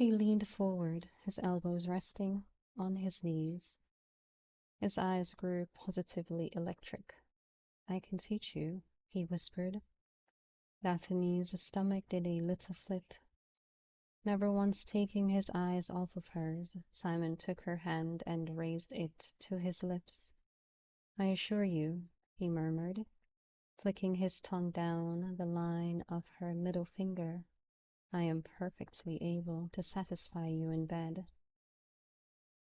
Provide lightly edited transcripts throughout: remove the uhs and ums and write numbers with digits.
He leaned forward, his elbows resting on his knees. His eyes grew positively electric. I can teach you, he whispered. Daphne's stomach did a little flip. Never once taking his eyes off of hers, Simon took her hand and raised it to his lips. I assure you, he murmured, flicking his tongue down the line of her middle finger, I am perfectly able to satisfy you in bed.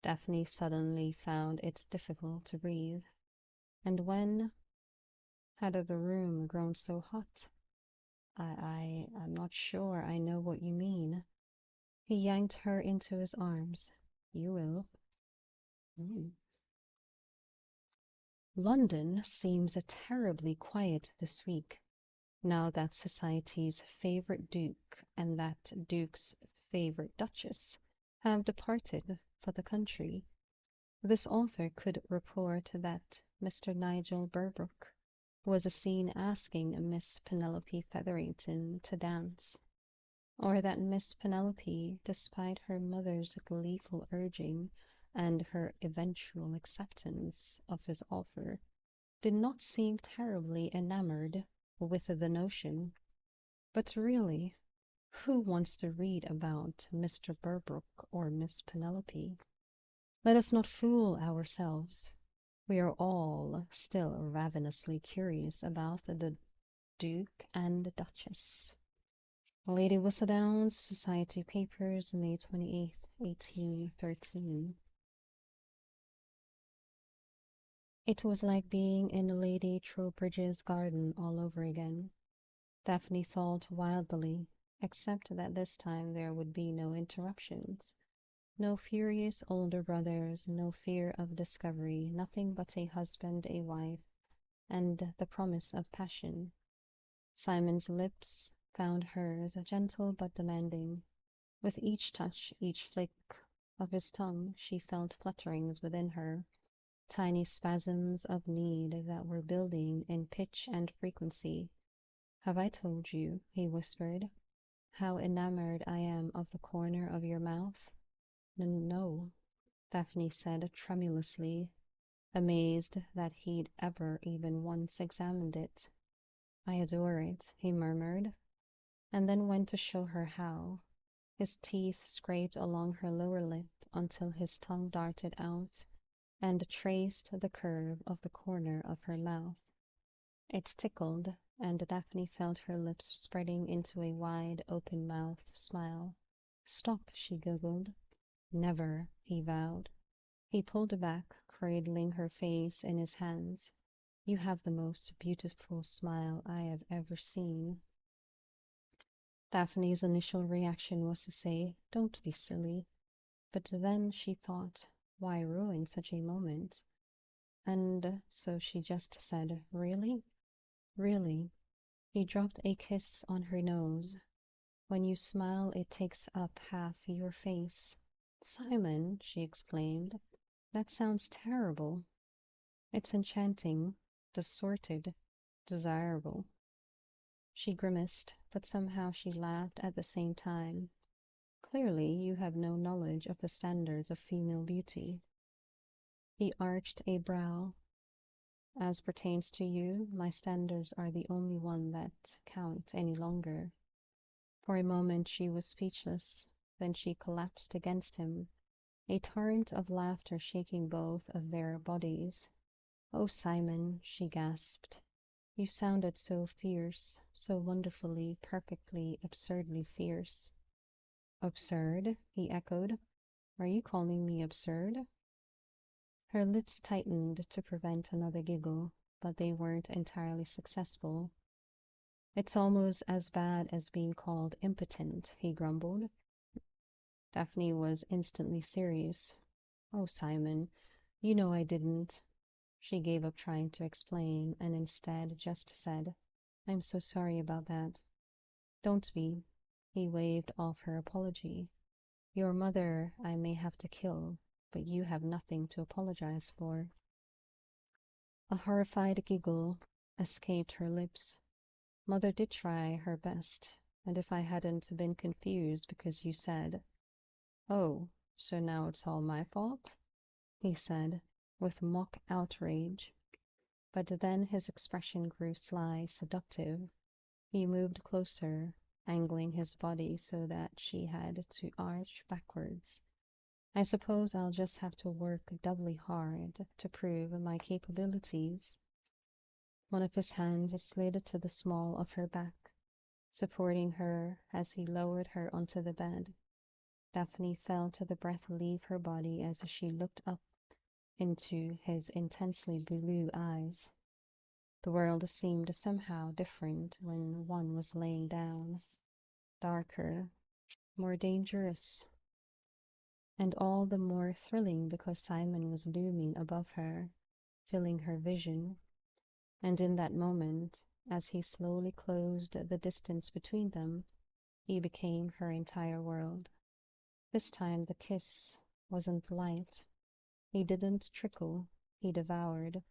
Daphne suddenly found it difficult to breathe. And when had the room grown so hot? I'm not sure I know what you mean. He yanked her into his arms. You will. Mm. London seems terribly quiet this week, now that society's favorite duke and that duke's favorite duchess have departed for the country. This author could report that Mr. Nigel Burbrook was seen asking Miss Penelope Featherington to dance, or that Miss Penelope, despite her mother's gleeful urging and her eventual acceptance of his offer, did not seem terribly enamored with the notion. But really, who wants to read about Mr. Burbrook or Miss Penelope? Let us not fool ourselves. We are all still ravenously curious about the Duke and Duchess. Lady Whistledown's Society Papers, May 28th, 1813. It was like being in Lady Trowbridge's garden all over again. Daphne thought wildly, except that this time there would be no interruptions. No furious older brothers, no fear of discovery, nothing but a husband, a wife, and the promise of passion. Simon's lips found hers, gentle but demanding. With each touch, each flick of his tongue, she felt flutterings within her, tiny spasms of need that were building in pitch and frequency. Have I told you, he whispered, how enamored I am of the corner of your mouth? No, Daphne said tremulously, amazed that he'd ever even once examined it. I adore it, he murmured, and then went to show her how. His teeth scraped along her lower lip until his tongue darted out and traced the curve of the corner of her mouth. It tickled, and Daphne felt her lips spreading into a wide, open-mouthed smile. Stop, she giggled. Never, he vowed. He pulled back, cradling her face in his hands. You have the most beautiful smile I have ever seen. Daphne's initial reaction was to say, don't be silly. But then she thought, why ruin such a moment? And so she just said, really? Really. He dropped a kiss on her nose. When you smile, it takes up half your face. Simon, she exclaimed, that sounds terrible. It's enchanting, distorted, desirable. She grimaced, but somehow she laughed at the same time. Clearly, you have no knowledge of the standards of female beauty. He arched a brow. As pertains to you, my standards are the only one that count any longer. For a moment she was speechless. Then she collapsed against him, a torrent of laughter shaking both of their bodies. Oh, Simon, she gasped. You sounded so fierce, so wonderfully, perfectly, absurdly fierce. Absurd? He echoed. Are you calling me absurd? Her lips tightened to prevent another giggle, but they weren't entirely successful. It's almost as bad as being called impotent, he grumbled. Daphne was instantly serious. Oh, Simon, you know I didn't. She gave up trying to explain and instead just said, I'm so sorry about that. Don't be. He waved off her apology. Your mother I may have to kill, but you have nothing to apologize for. A horrified giggle escaped her lips. Mother did try her best, and if I hadn't been confused because you said, Oh, so now it's all my fault? He said, with mock outrage. But then his expression grew sly, seductive. He moved closer, angling his body so that she had to arch backwards. I suppose I'll just have to work doubly hard to prove my capabilities. One of his hands slid to the small of her back, supporting her as he lowered her onto the bed. Daphne felt the breath leave her body as she looked up into his intensely blue eyes. The world seemed somehow different when one was laying down, darker, more dangerous, and all the more thrilling because Simon was looming above her, filling her vision. And in that moment, as he slowly closed the distance between them, he became her entire world. This time the kiss wasn't light. He didn't trickle, he devoured.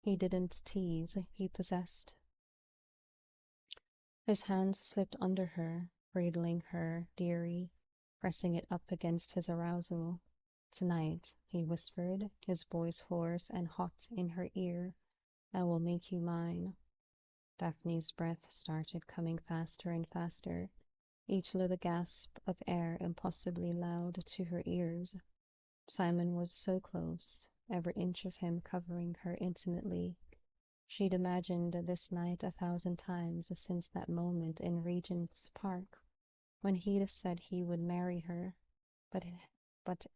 He didn't tease, he possessed. His hands slipped under her, cradling her dearie, pressing it up against his arousal. Tonight, he whispered, his voice hoarse and hot in her ear, I will make you mine. Daphne's breath started coming faster and faster, each little gasp of air impossibly loud to her ears. Simon was so close, every inch of him covering her intimately. She'd imagined this night 1,000 times since that moment in Regent's Park, when he'd said he would marry her, but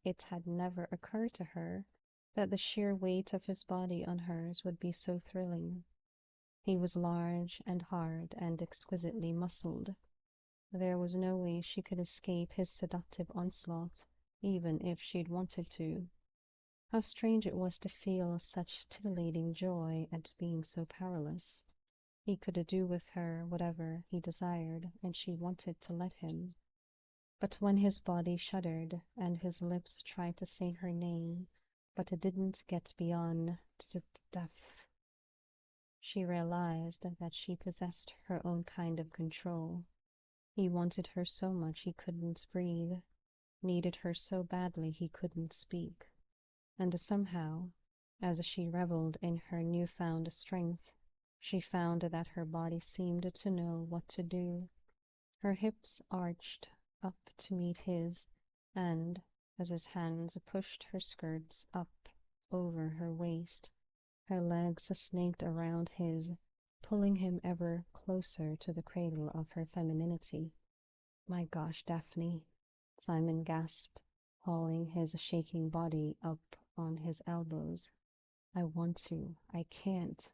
it had never occurred to her that the sheer weight of his body on hers would be so thrilling. He was large and hard and exquisitely muscled. There was no way she could escape his seductive onslaught, even if she'd wanted to. How strange it was to feel such titillating joy at being so powerless. He could do with her whatever he desired, and she wanted to let him. But when his body shuddered and his lips tried to say her name, but it didn't get beyond death, she realized that she possessed her own kind of control. He wanted her so much he couldn't breathe, needed her so badly he couldn't speak. And somehow, as she reveled in her newfound strength, she found that her body seemed to know what to do. Her hips arched up to meet his, and as his hands pushed her skirts up over her waist, her legs snaked around his, pulling him ever closer to the cradle of her femininity. My gosh, Daphne, Simon gasped, hauling his shaking body up on his elbows. I want to. I can't.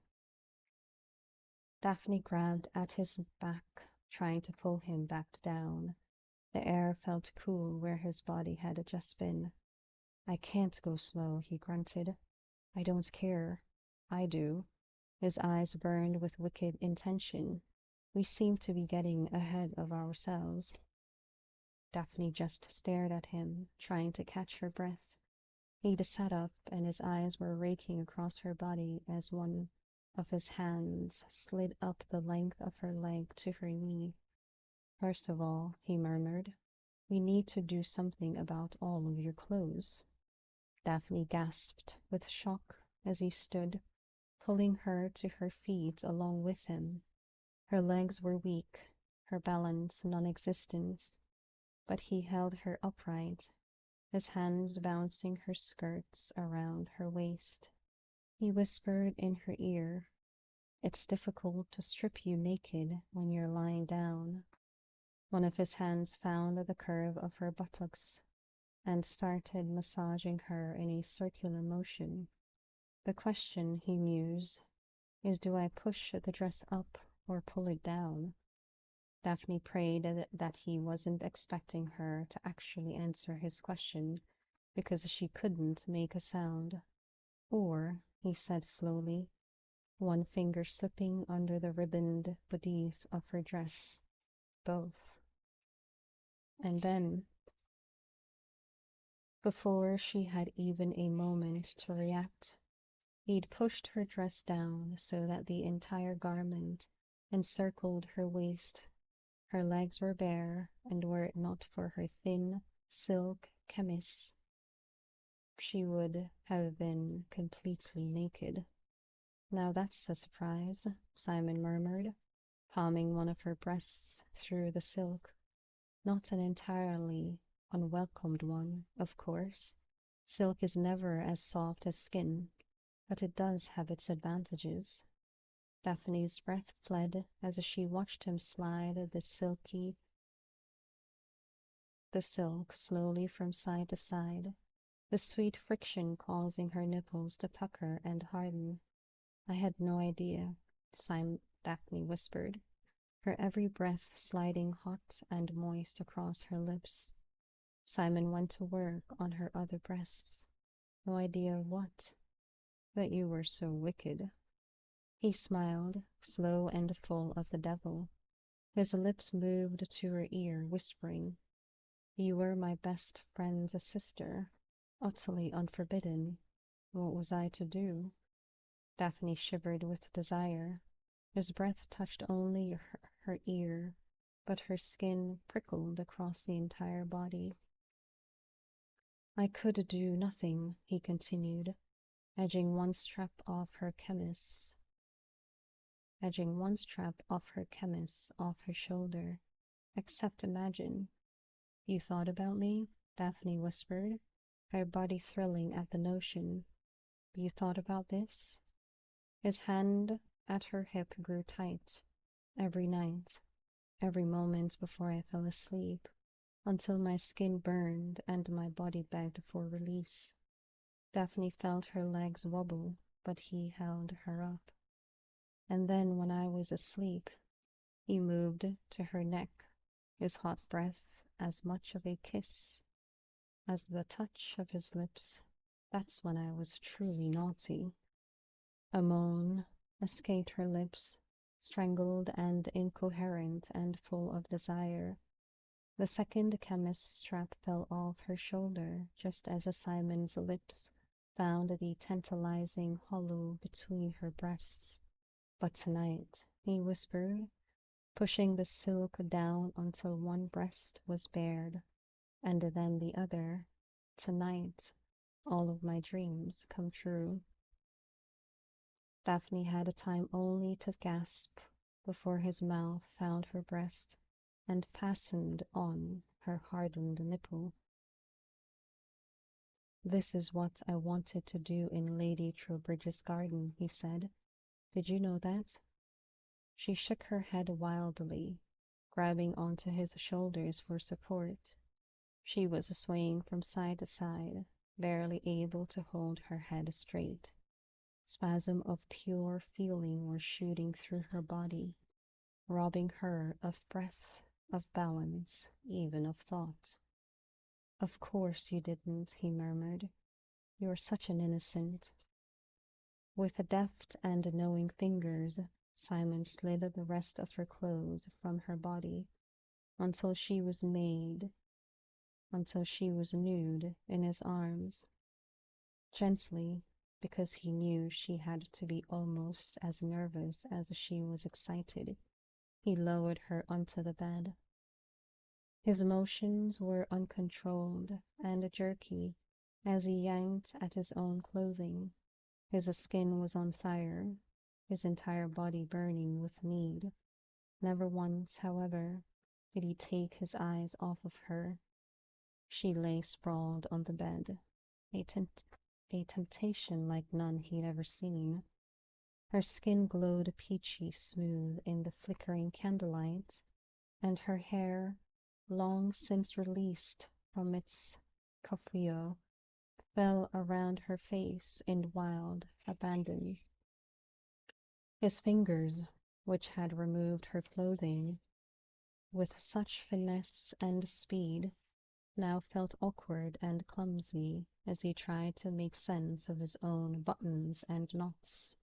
Daphne grabbed at his back, trying to pull him back down. The air felt cool where his body had just been. I can't go slow, he grunted. I don't care. I do. His eyes burned with wicked intention. We seem to be getting ahead of ourselves. Daphne just stared at him, trying to catch her breath. He'd sat up, and his eyes were raking across her body as one of his hands slid up the length of her leg to her knee. First of all, he murmured, we need to do something about all of your clothes. Daphne gasped with shock as he stood, pulling her to her feet along with him. Her legs were weak, her balance non-existent, but he held her upright, his hands bouncing her skirts around her waist. He whispered in her ear, it's difficult to strip you naked when you're lying down. One of his hands found the curve of her buttocks and started massaging her in a circular motion. The question, he mused, is do I push the dress up or pull it down? Daphne prayed that he wasn't expecting her to actually answer his question, because she couldn't make a sound. Or, he said slowly, one finger slipping under the ribboned bodice of her dress. Both. And then, before she had even a moment to react, he'd pushed her dress down so that the entire garment encircled her waist. Her legs were bare, and were it not for her thin, silk chemise, she would have been completely naked. Now that's a surprise, Simon murmured, palming one of her breasts through the silk. Not an entirely unwelcomed one, of course. Silk is never as soft as skin, but it does have its advantages. Daphne's breath fled as she watched him slide the silk slowly from side to side, the sweet friction causing her nipples to pucker and harden. I had no idea, Daphne whispered, her every breath sliding hot and moist across her lips. Simon went to work on her other breasts. No idea what? That you were so wicked. He smiled, slow and full of the devil. His lips moved to her ear, whispering, "You were my best friend's sister, utterly unforbidden. What was I to do?" Daphne shivered with desire. His breath touched only her ear, but her skin prickled across the entire body. "I could do nothing," he continued, edging one strap off her chemise off her shoulder. "Except imagine." "You thought about me?" Daphne whispered, her body thrilling at the notion. "You thought about this?" His hand at her hip grew tight. "Every night, every moment before I fell asleep, until my skin burned and my body begged for release." Daphne felt her legs wobble, but he held her up. "And then when I was asleep," he moved to her neck, his hot breath as much of a kiss as the touch of his lips. "That's when I was truly naughty." A moan escaped her lips, strangled and incoherent and full of desire. The second chemist's strap fell off her shoulder just as Simon's lips found the tantalizing hollow between her breasts. "But tonight," he whispered, pushing the silk down until one breast was bared, and then the other. "Tonight, all of my dreams come true." Daphne had time only to gasp before his mouth found her breast and fastened on her hardened nipple. "This is what I wanted to do in Lady Trowbridge's garden," he said. "Did you know that?" She shook her head wildly, grabbing onto his shoulders for support. She was swaying from side to side, barely able to hold her head straight. Spasms of pure feeling were shooting through her body, robbing her of breath, of balance, even of thought. "Of course you didn't," he murmured. "You're such an innocent." With deft and knowing fingers, Simon slid the rest of her clothes from her body until she was nude in his arms. Gently, because he knew she had to be almost as nervous as she was excited, he lowered her onto the bed. His motions were uncontrolled and jerky as he yanked at his own clothing. His skin was on fire, his entire body burning with need. Never once, however, did he take his eyes off of her. She lay sprawled on the bed, a, a temptation like none he'd ever seen. Her skin glowed peachy smooth in the flickering candlelight, and her hair, long since released from its coiffure, fell around her face in wild abandon. His fingers, which had removed her clothing with such finesse and speed, now felt awkward and clumsy as he tried to make sense of his own buttons and knots.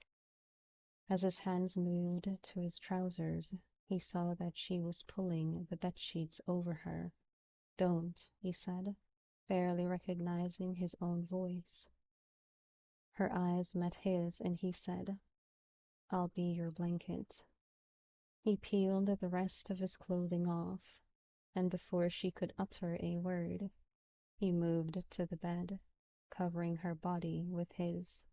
As his hands moved to his trousers, he saw that she was pulling the bedsheets over her. "Don't," he said, barely recognizing his own voice. Her eyes met his, and he said, "I'll be your blanket." He peeled the rest of his clothing off, and before she could utter a word, He moved to the bed, covering her body with his.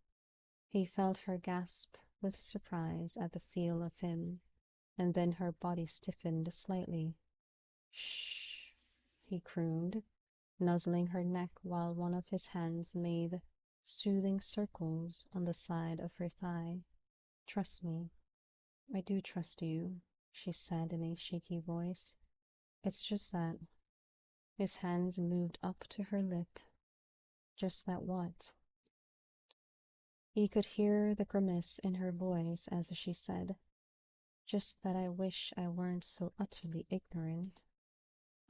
He felt her gasp with surprise at the feel of him, and then her body stiffened slightly. Shh, he crooned, nuzzling her neck while one of his hands made soothing circles on the side of her thigh. Trust me. I do trust you, she said in a shaky voice. It's just that. His hands moved up to her lip. Just that what? He could hear the grimace in her voice as she said, just that I wish I weren't so utterly ignorant.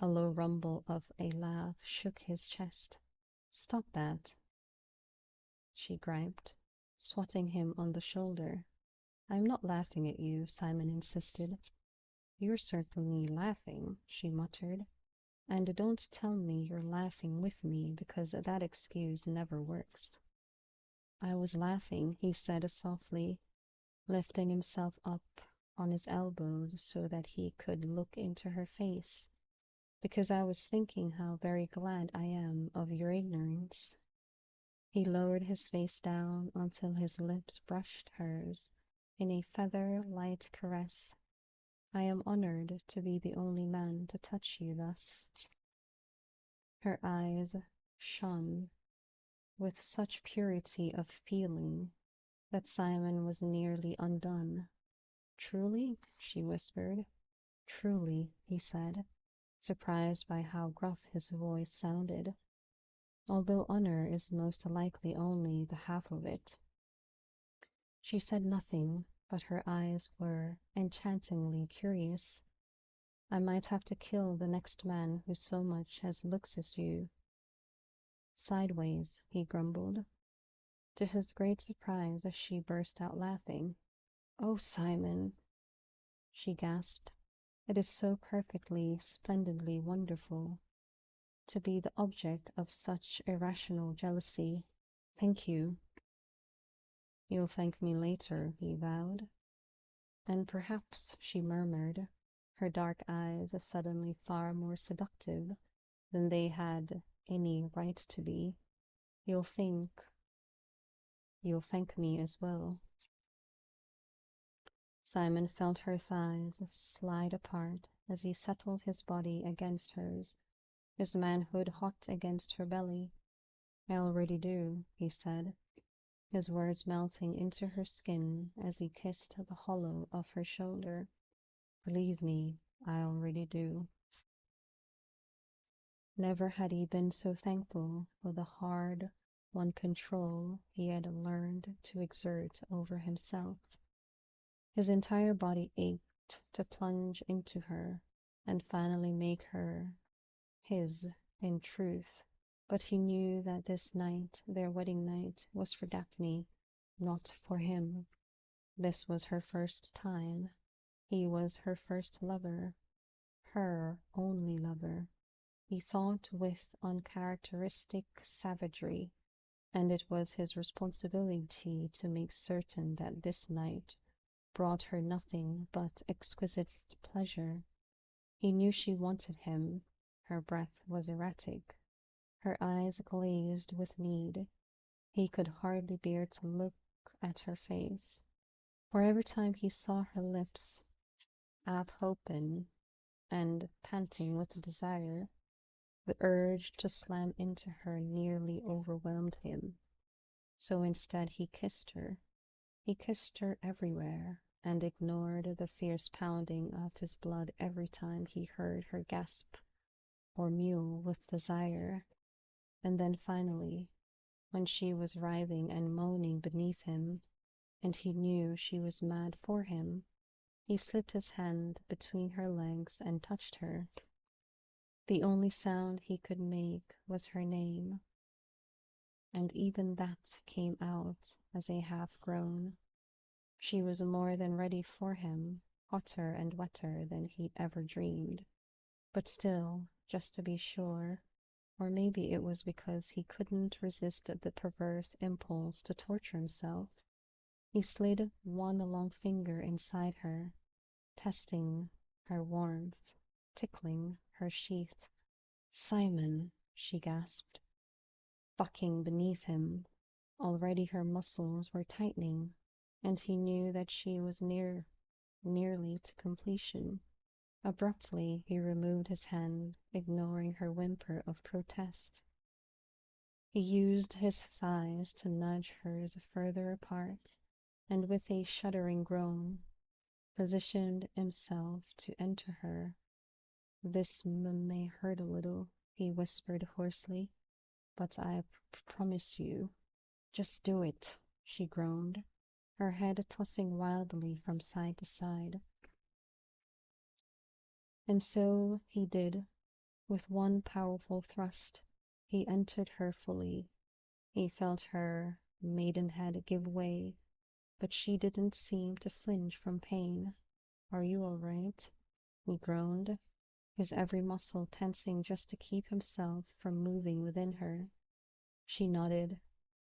A low rumble of a laugh shook his chest. Stop that, she griped, swatting him on the shoulder. I'm not laughing at you, Simon insisted. You're certainly laughing, she muttered. And don't tell me you're laughing with me, because that excuse never works. I was laughing, he said softly, lifting himself up on his elbows so that he could look into her face, because I was thinking how very glad I am of your ignorance. He lowered his face down until his lips brushed hers in a feather-light caress. I am honored to be the only man to touch you thus. Her eyes shone with such purity of feeling that Simon was nearly undone. Truly? She whispered. Truly, he said, surprised by how gruff his voice sounded, although honor is most likely only the half of it. She said nothing, but her eyes were enchantingly curious. I might have to kill the next man who so much as looks at you. Sideways, he grumbled. To his great surprise, she burst out laughing. Oh, Simon, she gasped. It is so perfectly, splendidly wonderful to be the object of such irrational jealousy. Thank you. You'll thank me later, he vowed. And perhaps, she murmured, her dark eyes suddenly far more seductive than they had any right to be, you'll thank me as well. Simon felt her thighs slide apart as he settled his body against hers, his manhood hot against her belly. I already do, he said, his words melting into her skin as he kissed the hollow of her shoulder. Believe me, I already do. Never had he been so thankful for the hard-won control he had learned to exert over himself. His entire body ached to plunge into her and finally make her his in truth, but he knew that this night, their wedding night, was for Daphne, not for him. This was her first time. He was her first lover, her only lover. He thought with uncharacteristic savagery, and it was his responsibility to make certain that this night brought her nothing but exquisite pleasure. He knew she wanted him. Her breath was erratic, her eyes glazed with need. He could hardly bear to look at her face, for every time he saw her lips, half open and panting with desire, the urge to slam into her nearly overwhelmed him. So instead he kissed her. He kissed her everywhere, and ignored the fierce pounding of his blood every time he heard her gasp or mew with desire. And then finally, when she was writhing and moaning beneath him, and he knew she was mad for him, he slipped his hand between her legs and touched her. The only sound he could make was her name, and even that came out as a half-groan. She was more than ready for him, hotter and wetter than he'd ever dreamed. But still, just to be sure, or maybe it was because he couldn't resist the perverse impulse to torture himself, he slid one long finger inside her, testing her warmth, tickling her sheath. Simon, she gasped, bucking beneath him. Already her muscles were tightening, and he knew that she was nearly to completion. Abruptly, he removed his hand, ignoring her whimper of protest. He used his thighs to nudge hers further apart, and with a shuddering groan, positioned himself to enter her. This may hurt a little, he whispered hoarsely, but I promise you. Just do it, she groaned, her head tossing wildly from side to side. And so he did. With one powerful thrust, he entered her fully. He felt her maidenhead give way, but she didn't seem to flinch from pain. Are you all right? He groaned, his every muscle tensing just to keep himself from moving within her. She nodded,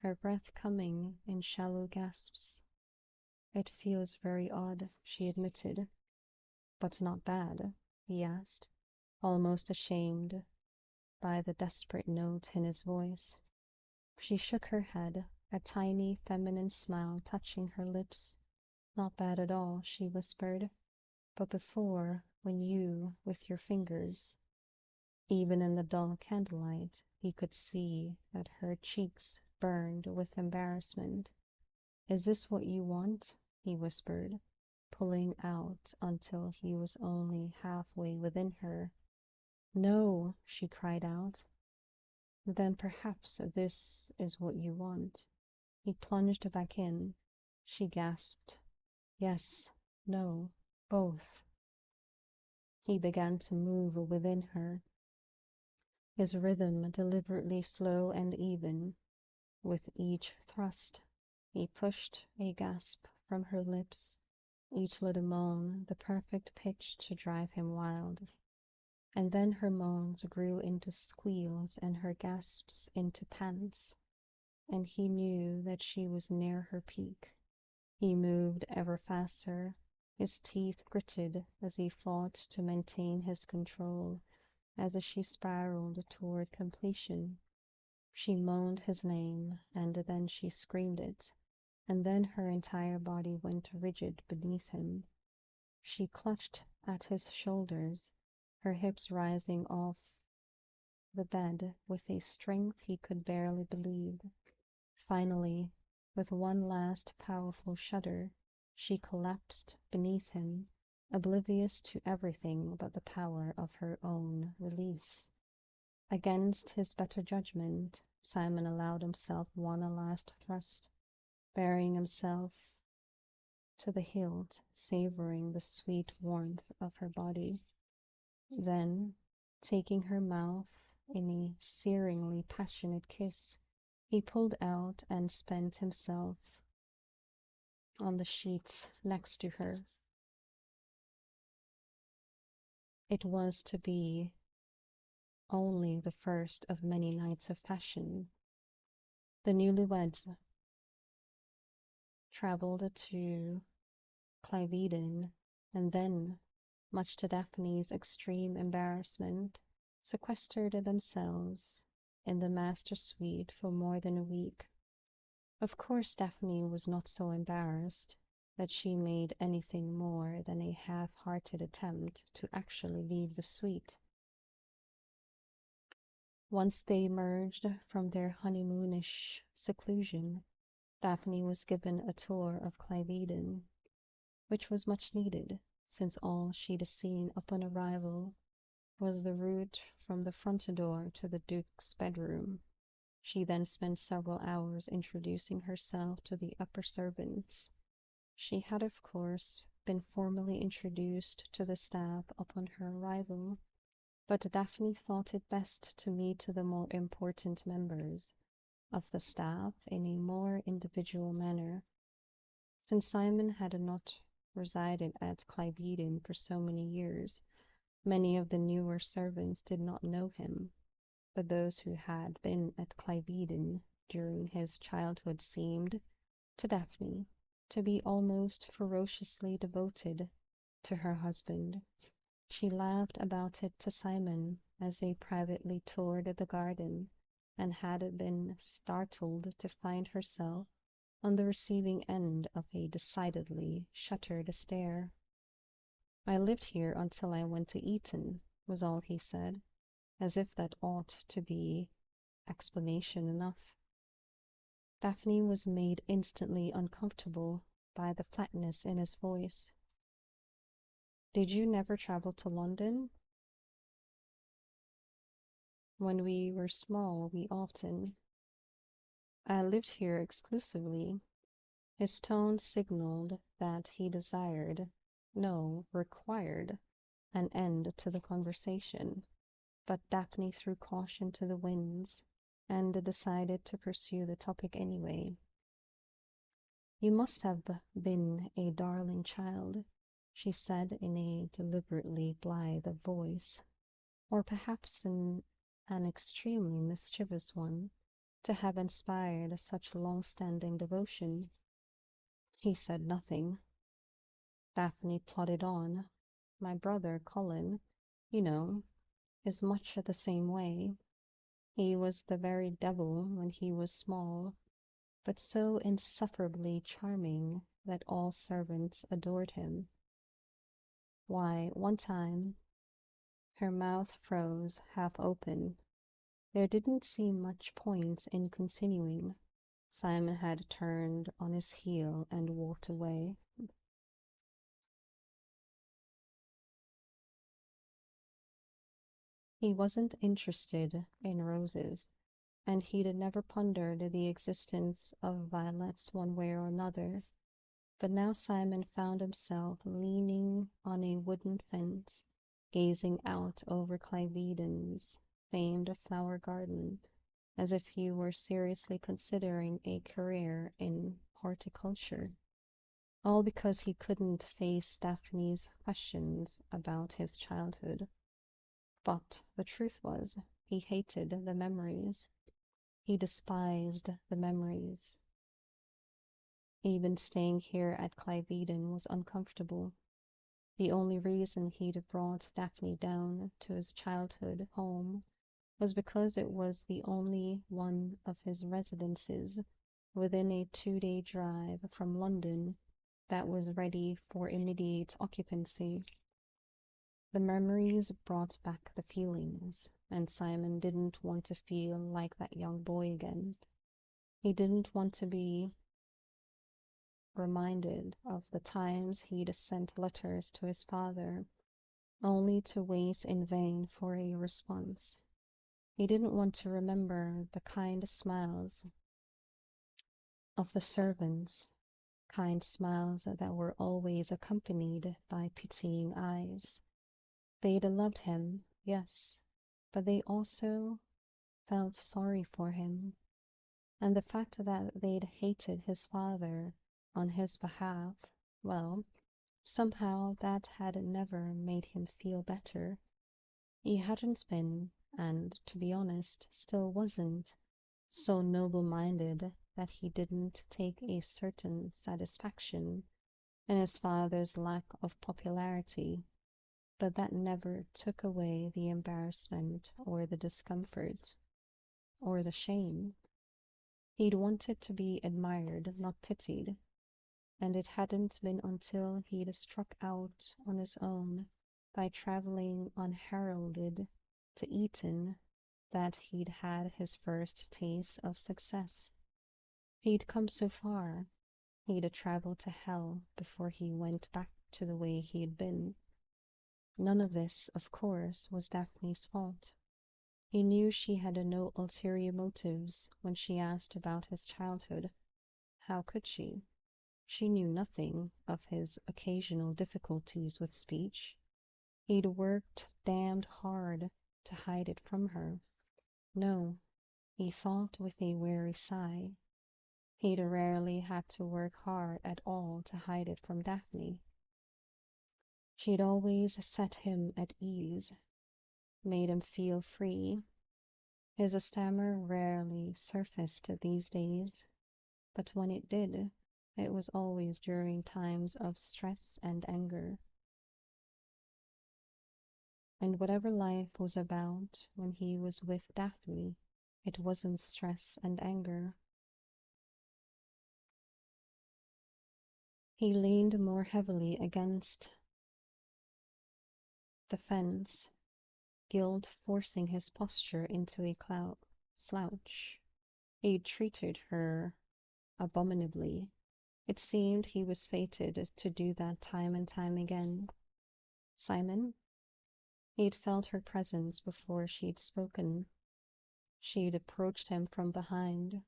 her breath coming in shallow gasps. It feels very odd, she admitted. But not bad? He asked, almost ashamed by the desperate note in his voice. She shook her head, a tiny feminine smile touching her lips. Not bad at all, she whispered. But before, when you, with your fingers. Even in the dull candlelight, he could see that her cheeks burned with embarrassment. Is this what you want? He whispered, pulling out until he was only halfway within her. No, she cried out. Then perhaps this is what you want. He plunged back in. She gasped. Yes, no, both. He began to move within her, his rhythm deliberately slow and even. With each thrust, he pushed a gasp from her lips, each little moan the perfect pitch to drive him wild. And then her moans grew into squeals and her gasps into pants, and he knew that she was near her peak. He moved ever faster, his teeth gritted as he fought to maintain his control as she spiraled toward completion. She moaned his name, and then she screamed it, and then her entire body went rigid beneath him. She clutched at his shoulders, her hips rising off the bed with a strength he could barely believe. Finally, with one last powerful shudder, she collapsed beneath him, oblivious to everything but the power of her own release. Against his better judgment, Simon allowed himself one last thrust, burying himself to the hilt, savoring the sweet warmth of her body. Then, taking her mouth in a searingly passionate kiss, he pulled out and spent himself on the sheets next to her. It was to be only the first of many nights of passion. The newlyweds traveled to Cliveden, and then, much to Daphne's extreme embarrassment, sequestered themselves in the master suite for more than a week. Of course Daphne was not so embarrassed that she made anything more than a half-hearted attempt to actually leave the suite. Once they emerged from their honeymoonish seclusion, Daphne was given a tour of Cliveden, which was much needed, since all she'd seen upon arrival was the route from the front door to the Duke's bedroom. She then spent several hours introducing herself to the upper servants. She had, of course, been formally introduced to the staff upon her arrival, but Daphne thought it best to meet the more important members of the staff in a more individual manner. Since Simon had not resided at Cliveden for so many years, many of the newer servants did not know him, but those who had been at Cliveden during his childhood seemed, to Daphne, to be almost ferociously devoted to her husband. She laughed about it to Simon, as they privately toured the garden, and had been startled to find herself on the receiving end of a decidedly shuttered stare. "I lived here until I went to Eton," was all he said, as if that ought to be explanation enough. Daphne was made instantly uncomfortable by the flatness in his voice. "Did you never travel to London?" "When we were small, we often—" "I lived here exclusively." His tone signaled that he desired, no, required, an end to the conversation, but Daphne threw caution to the winds and decided to pursue the topic anyway. "You must have been a darling child," she said in a deliberately blithe voice, "or perhaps an extremely mischievous one, to have inspired such long-standing devotion." He said nothing. Daphne plodded on. "My brother, Colin, you know, is much the same way. He was the very devil when he was small, but so insufferably charming that all servants adored him. Why, one time—" Her mouth froze half open. There didn't seem much point in continuing. Simon had turned on his heel and walked away. He wasn't interested in roses, and he'd never pondered the existence of violets one way or another. But now Simon found himself leaning on a wooden fence, gazing out over Cliveden's famed flower garden, as if he were seriously considering a career in horticulture. All because he couldn't face Daphne's questions about his childhood. But the truth was, he hated the memories. He despised the memories. Even staying here at Cliveden was uncomfortable. The only reason he'd brought Daphne down to his childhood home was because it was the only one of his residences within a 2-day drive from London that was ready for immediate occupancy. The memories brought back the feelings, and Simon didn't want to feel like that young boy again. He didn't want to be reminded of the times he'd sent letters to his father, only to wait in vain for a response. He didn't want to remember the kind smiles of the servants, kind smiles that were always accompanied by pitying eyes. They'd loved him, yes, but they also felt sorry for him, and the fact that they'd hated his father on his behalf, well, somehow that had never made him feel better. He hadn't been, and to be honest, still wasn't, so noble-minded that he didn't take a certain satisfaction in his father's lack of popularity, but that never took away the embarrassment or the discomfort or the shame. He'd wanted to be admired, not pitied, and it hadn't been until he'd struck out on his own by traveling unheralded to Eton that he'd had his first taste of success. He'd come so far. He'd traveled to hell before he went back to the way he'd been. None of this, of course, was Daphne's fault. He knew she had no ulterior motives when she asked about his childhood. How could she? She knew nothing of his occasional difficulties with speech. He'd worked damned hard to hide it from her. No, he thought with a weary sigh. He'd rarely had to work hard at all to hide it from Daphne. She'd always set him at ease, made him feel free. His stammer rarely surfaced these days, but when it did, it was always during times of stress and anger. And whatever life was about when he was with Daphne, it wasn't stress and anger. He leaned more heavily against the fence, guilt forcing his posture into a slouch. He'd treated her abominably. It seemed he was fated to do that time and time again. Simon? He'd felt her presence before she'd spoken. She'd approached him from behind,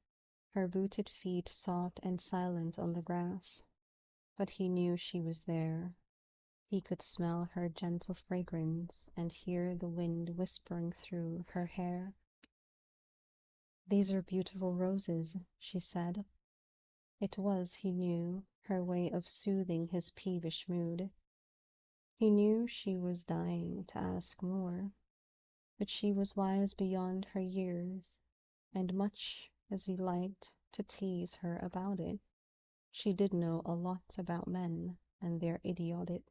her booted feet soft and silent on the grass. But he knew she was there. He could smell her gentle fragrance and hear the wind whispering through her hair. "These are beautiful roses," she said. It was, he knew, her way of soothing his peevish mood. He knew she was dying to ask more, but she was wise beyond her years, and much as he liked to tease her about it, she did know a lot about men and their idiotic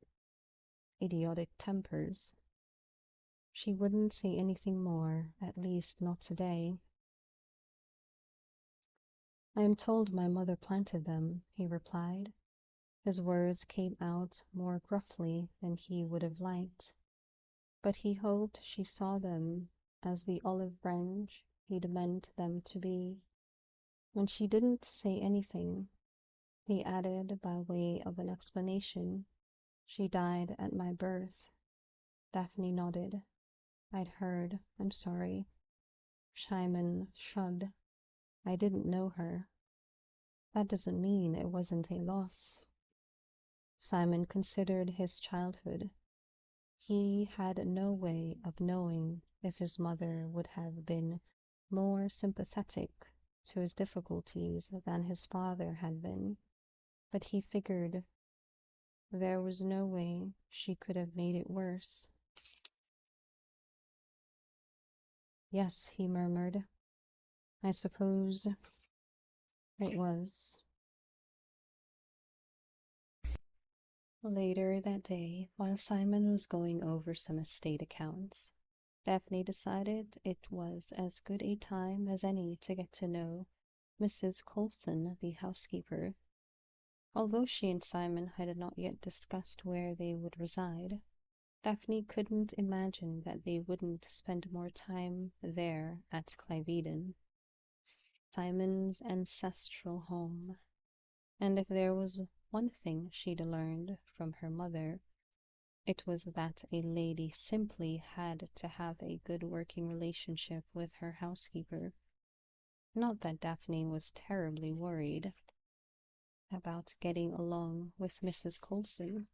tempers. She wouldn't say anything more, at least not today. "I am told my mother planted them," he replied. His words came out more gruffly than he would have liked, but he hoped she saw them as the olive branch he'd meant them to be. When she didn't say anything, he added by way of an explanation, "She died at my birth." Daphne nodded. "I'd heard. I'm sorry." Simon shrugged. "I didn't know her." "That doesn't mean it wasn't a loss." Simon considered his childhood. He had no way of knowing if his mother would have been more sympathetic to his difficulties than his father had been, but he figured there was no way she could have made it worse. "Yes," he murmured, "I suppose it was." Later that day, while Simon was going over some estate accounts, Daphne decided it was as good a time as any to get to know Mrs. Coulson, the housekeeper. Although she and Simon had not yet discussed where they would reside, Daphne couldn't imagine that they wouldn't spend more time there at Cliveden, Simon's ancestral home. And if there was one thing she'd learned from her mother, it was that a lady simply had to have a good working relationship with her housekeeper. Not that Daphne was terribly worried about getting along with Mrs. Coulson.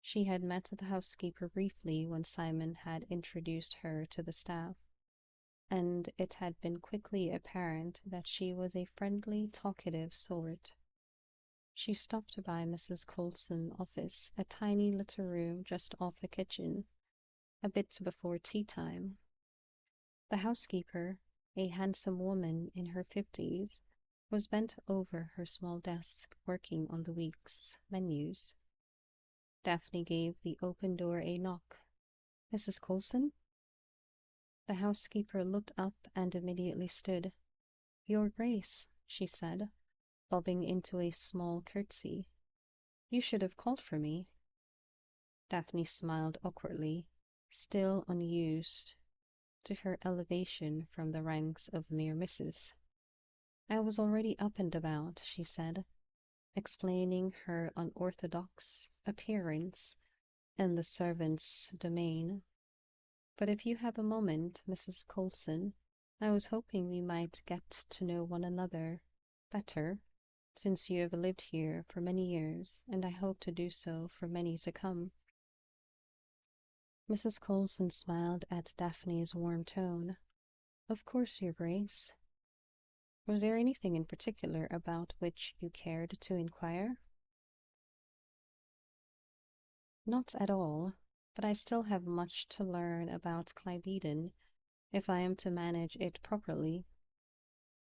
She had met the housekeeper briefly when Simon had introduced her to the staff, and it had been quickly apparent that she was a friendly, talkative sort. She stopped by Mrs. Coulson's office, a tiny little room just off the kitchen, a bit before tea time. The housekeeper, a handsome woman in her 50s, was bent over her small desk, working on the week's menus. Daphne gave the open door a knock. "Mrs. Coulson?" The housekeeper looked up and immediately stood. "Your Grace," she said, bobbing into a small curtsy. "You should have called for me." Daphne smiled awkwardly, still unused to her elevation from the ranks of mere Mrs. "I was already up and about," she said, explaining her unorthodox appearance in the servants' domain. "But if you have a moment, Mrs. Coulson, I was hoping we might get to know one another better, since you have lived here for many years, and I hope to do so for many to come." Mrs. Coulson smiled at Daphne's warm tone. "Of course, Your Grace. Was there anything in particular about which you cared to inquire?" "Not at all, but I still have much to learn about Cliveden if I am to manage it properly.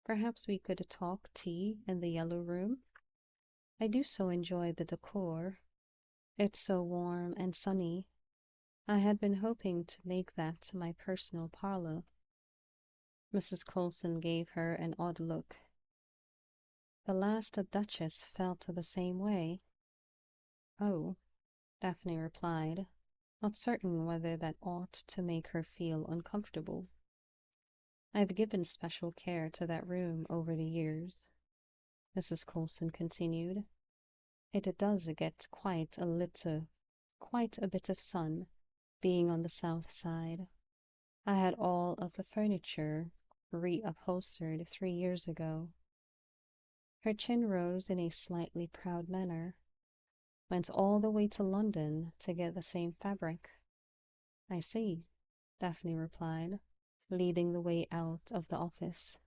Perhaps we could talk tea in the Yellow Room. I do so enjoy the decor. It's so warm and sunny, I had been hoping to make that my personal parlor. Mrs. Colson gave her an odd look. The last Duchess felt the same way. Oh, Daphne replied, not certain whether that ought to make her feel uncomfortable. I've given special care to that room over the years, Mrs. Colson continued. It does get quite a bit of sun, being on the south side. I had all of the furniture reupholstered 3 years ago. Her chin rose in a slightly proud manner. Went all the way to London to get the same fabric. I see, Daphne replied, leading the way out of the office.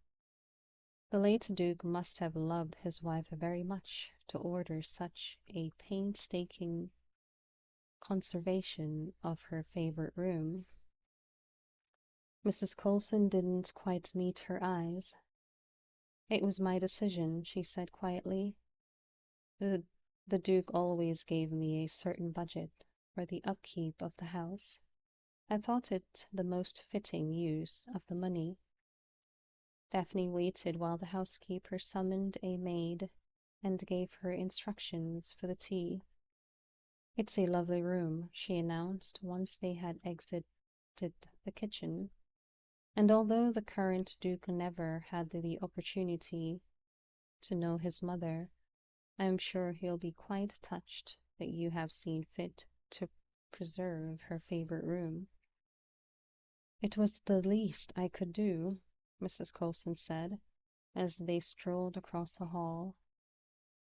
The late Duke must have loved his wife very much to order such a painstaking conservation of her favorite room. Mrs. Colson didn't quite meet her eyes. It was my decision, she said quietly. The, the Duke always gave me a certain budget for the upkeep of the house. I thought it the most fitting use of the money. Daphne waited while the housekeeper summoned a maid and gave her instructions for the tea. It's a lovely room, she announced once they had exited the kitchen. And although the current Duke never had the opportunity to know his mother, I am sure he'll be quite touched that you have seen fit to preserve her favorite room. It was the least I could do, Mrs. Colson said, as they strolled across the hall.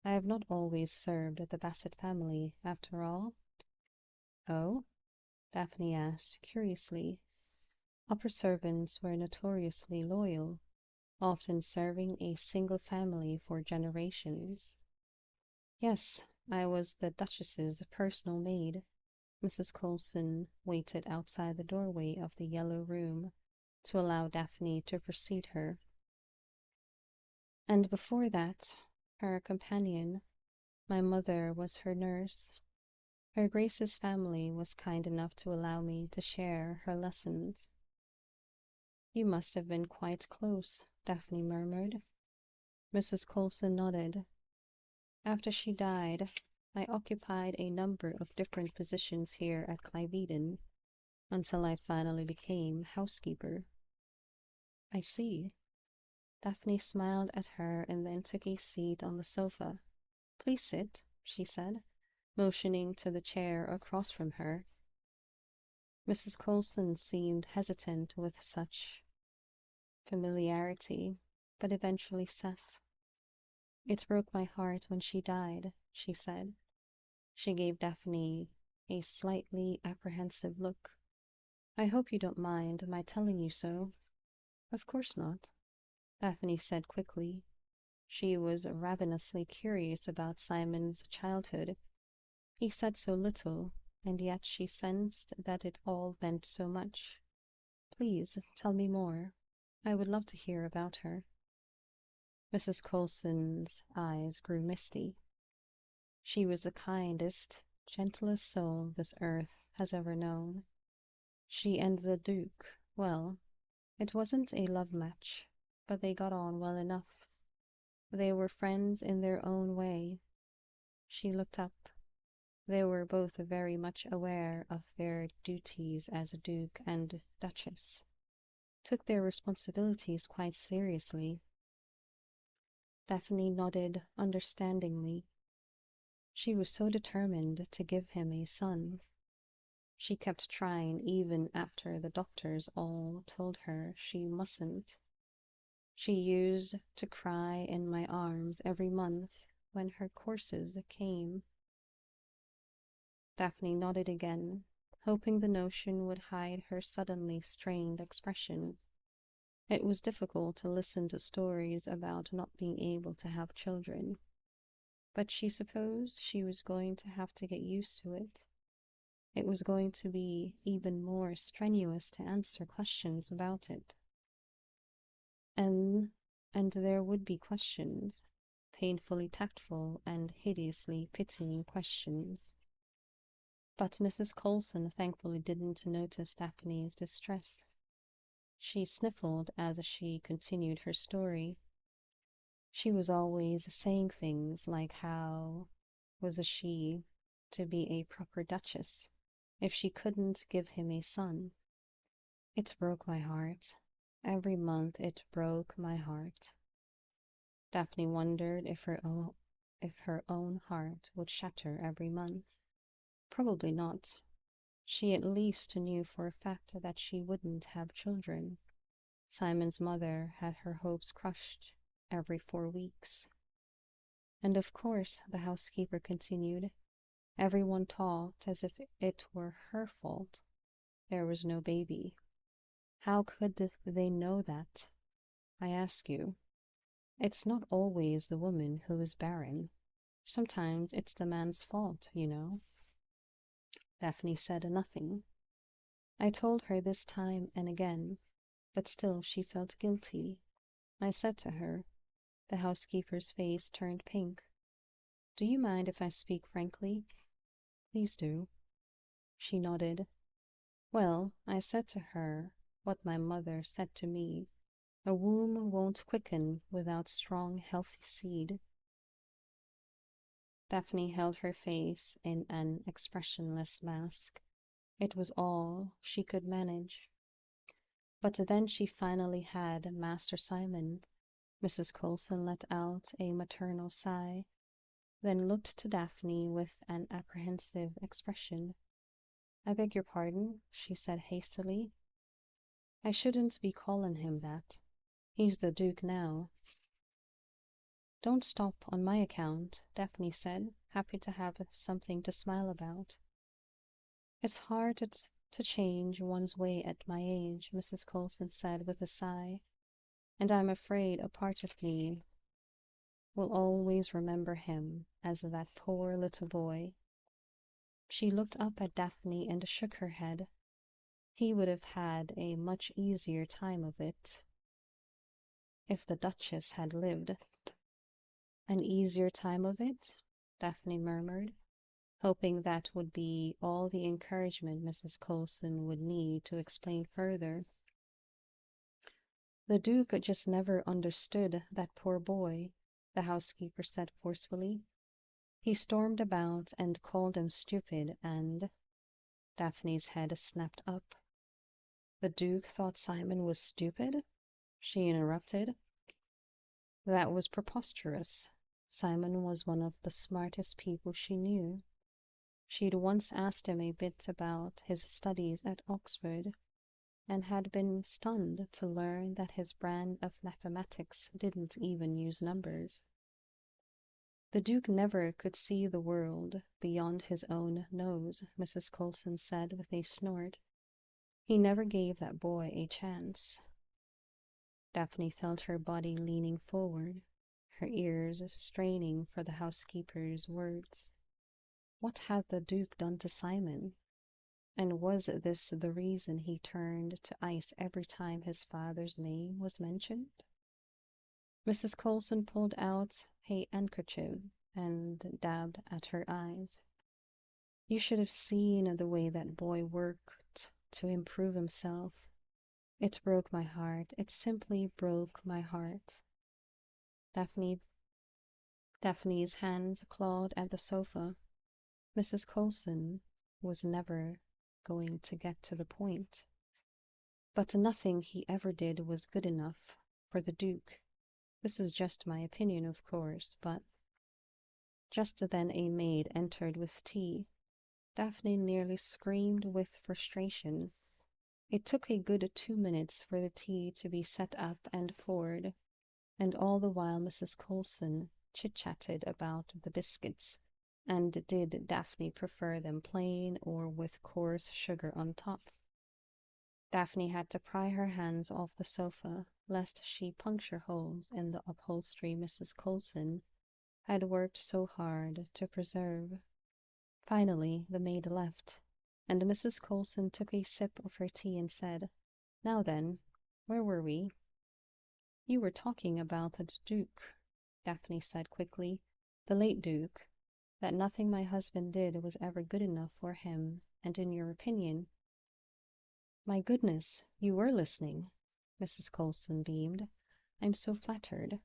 I have not always served the Bassett family, after all. Oh? Daphne asked, curiously. Upper servants were notoriously loyal, often serving a single family for generations. Yes, I was the Duchess's personal maid. Mrs. Colson waited outside the doorway of the yellow room to allow Daphne to precede her. And before that, her companion, my mother was her nurse. Her Grace's family was kind enough to allow me to share her lessons. You must have been quite close, Daphne murmured. Mrs. Colson nodded. After she died, I occupied a number of different positions here at Cliveden until I finally became housekeeper. I see. Daphne smiled at her and then took a seat on the sofa. Please sit, she said, motioning to the chair across from her. Mrs. Colson seemed hesitant with such familiarity, but eventually sat. It broke my heart when she died, she said. She gave Daphne a slightly apprehensive look. I hope you don't mind my telling you so. Of course not, Daphne said quickly. She was ravenously curious about Simon's childhood. He said so little, and yet she sensed that it all meant so much. Please tell me more. I would love to hear about her. Mrs. Colson's eyes grew misty. She was the kindest, gentlest soul this earth has ever known. She and the Duke, well, it wasn't a love match, but they got on well enough. They were friends in their own way. She looked up. They were both very much aware of their duties as Duke and Duchess, took their responsibilities quite seriously. Daphne nodded understandingly. She was so determined to give him a son. She kept trying even after the doctors all told her she mustn't. She used to cry in my arms every month when her courses came. Daphne nodded again, hoping the notion would hide her suddenly strained expression. It was difficult to listen to stories about not being able to have children, but she supposed she was going to have to get used to it. It was going to be even more strenuous to answer questions about it. And there would be questions, painfully tactful and hideously pitying questions. But Mrs. Colson thankfully didn't notice Daphne's distress. She sniffled as she continued her story. She was always saying things like how was she to be a proper duchess if she couldn't give him a son. It broke my heart. Every month it broke my heart. Daphne wondered if her own heart would shatter every month. Probably not. She at least knew for a fact that she wouldn't have children. Simon's mother had her hopes crushed every 4 weeks. And of course, the housekeeper continued, everyone talked as if it were her fault. There was no baby. How could they know that? I ask you. It's not always the woman who is barren. Sometimes it's the man's fault, you know. Daphne said nothing. I told her this time and again, but still she felt guilty. I said to her, the housekeeper's face turned pink. Do you mind if I speak frankly? Please do. She nodded. Well, I said to her what my mother said to me. A womb won't quicken without strong, healthy seed. Daphne held her face in an expressionless mask. It was all she could manage. But then she finally had Master Simon. Mrs. Colson let out a maternal sigh, then looked to Daphne with an apprehensive expression. I beg your pardon, she said hastily. I shouldn't be calling him that. He's the Duke now. Don't stop on my account, Daphne said, happy to have something to smile about. It's hard to change one's way at my age, Mrs. Colson said with a sigh, and I'm afraid a part of me will always remember him as that poor little boy. She looked up at Daphne and shook her head. He would have had a much easier time of it if the Duchess had lived. An easier time of it? Daphne murmured, hoping that would be all the encouragement Mrs. Colson would need to explain further. The Duke just never understood that poor boy, the housekeeper said forcefully. He stormed about and called him stupid and Daphne's head snapped up. The Duke thought Simon was stupid? She interrupted. That was preposterous. Simon was one of the smartest people she knew. She'd once asked him a bit about his studies at Oxford, and had been stunned to learn that his brand of mathematics didn't even use numbers. The Duke never could see the world beyond his own nose, Mrs. Colson said with a snort. He never gave that boy a chance. Daphne felt her body leaning forward, her ears straining for the housekeeper's words. What had the Duke done to Simon? And was this the reason he turned to ice every time his father's name was mentioned? Mrs. Colson pulled out a handkerchief and dabbed at her eyes. You should have seen the way that boy worked to improve himself. It broke my heart. It simply broke my heart. Daphne's hands clawed at the sofa. Mrs. Colson was never going to get to the point. But nothing he ever did was good enough for the Duke. This is just my opinion, of course, but just then a maid entered with tea. Daphne nearly screamed with frustration. It took a good 2 minutes for the tea to be set up and poured, and all the while Mrs. Colson chit-chatted about the biscuits, and did Daphne prefer them plain or with coarse sugar on top. Daphne had to pry her hands off the sofa, lest she puncture holes in the upholstery Mrs. Colson had worked so hard to preserve. Finally, the maid left, and Mrs. Colson took a sip of her tea and said, Now then, where were we? You were talking about the Duke, Daphne said quickly. The late Duke. that nothing my husband did was ever good enough for him, and in your opinion— My goodness, you were listening. Mrs. Colson beamed. I'm so flattered.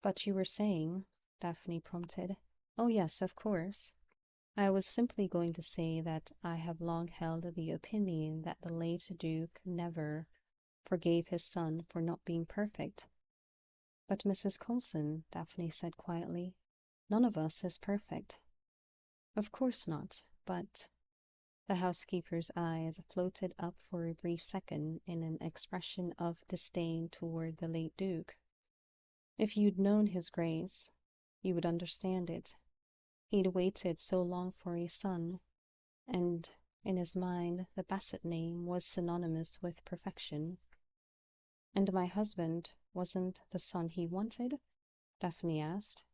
But you were saying, Daphne prompted. Oh, yes, of course. I was simply going to say that I have long held the opinion that the late Duke never forgave his son for not being perfect. But Mrs. Colson, Daphne said quietly, none of us is perfect. Of course not, but the housekeeper's eyes floated up for a brief second in an expression of disdain toward the late Duke. If you'd known his grace, you would understand it. He'd waited so long for a son, and in his mind the Bassett name was synonymous with perfection. And my husband wasn't the son he wanted? Daphne asked.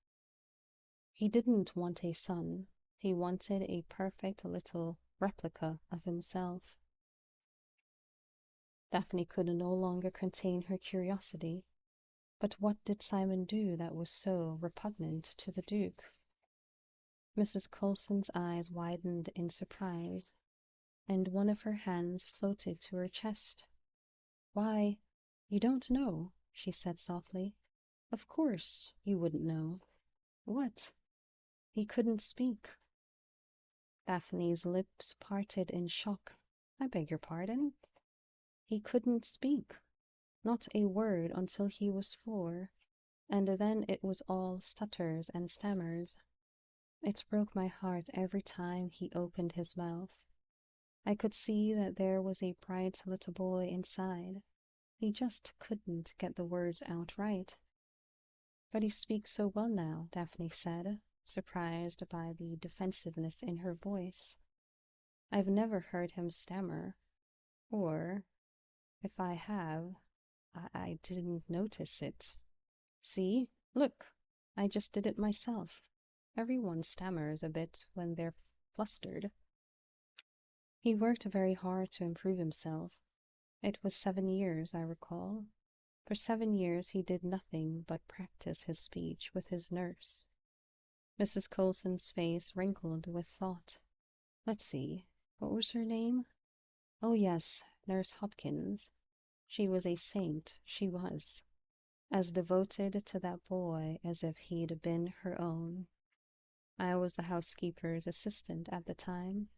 He didn't want a son. He wanted a perfect little replica of himself. Daphne could no longer contain her curiosity. But what did Simon do that was so repugnant to the Duke? Mrs. Colson's eyes widened in surprise, and one of her hands floated to her chest. Why, you don't know, she said softly. Of course you wouldn't know. What? He couldn't speak. Daphne's lips parted in shock. I beg your pardon? He couldn't speak. Not a word until he was 4, and then it was all stutters and stammers. It broke my heart every time he opened his mouth. I could see that there was a bright little boy inside. He just couldn't get the words out right. But he speaks so well now, Daphne said, surprised by the defensiveness in her voice. I've never heard him stammer, or, if I have, I didn't notice it. See, look, I just did it myself. Everyone stammers a bit when they're flustered. He worked very hard to improve himself. It was 7 years, I recall. For 7 years he did nothing but practice his speech with his nurse. Mrs. Colson's face wrinkled with thought. Let's see, what was her name? Oh, yes, Nurse Hopkins. She was a saint, she was. As devoted to that boy as if he'd been her own. I was the housekeeper's assistant at the time,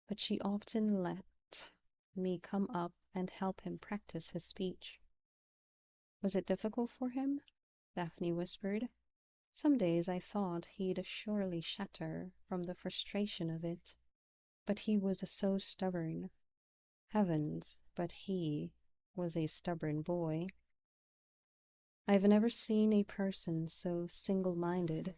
but she often let me come up and help him practice his speech. Was it difficult for him? Daphne whispered. Some days I thought he'd surely shatter from the frustration of it, but he was so stubborn. Heavens, but he was a stubborn boy. I've never seen a person so single-minded.